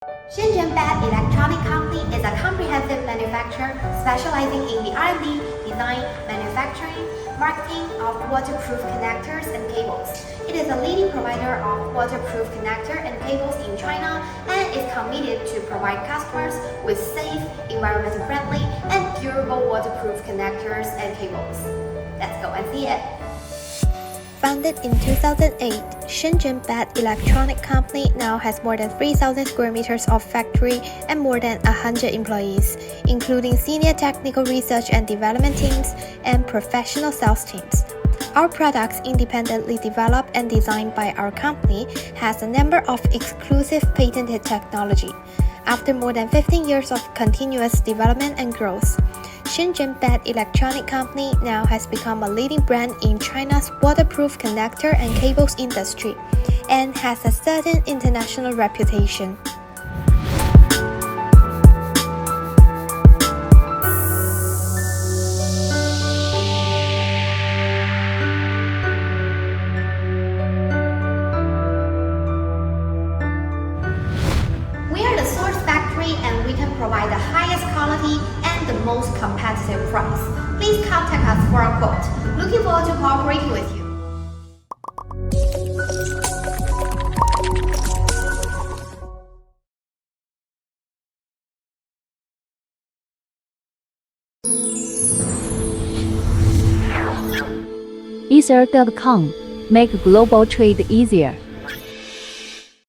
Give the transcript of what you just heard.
Shenzhen Bett Electronic Company is a comprehensive manufacturer specializing in the R&D, design, manufacturing, marketing of waterproof connectors and cables. It is a leading provider of waterproof connector and cables in China and is committed to provide customers with safe, environmental friendly, and durable waterproof connectors and cables. Let's go and see it. Founded in 2008, Shenzhen Bett Electronic Company now has more than 3,000 square meters of factory and more than 100 employees, including senior technical research and development teams and professional sales teams. Our products, independently developed and designed by our company, has a number of exclusive patented technology. After more than 15 years of continuous development and growth, Shenzhen Bett Electronic Company now has become a leading brand in China's waterproof connector and cables industry and has a certain international reputation. We are the source factory and we can provide the highest quality and the most competitive price. Please contact us for a quote. Looking forward to cooperating with you. Ether.com. Make global trade easier.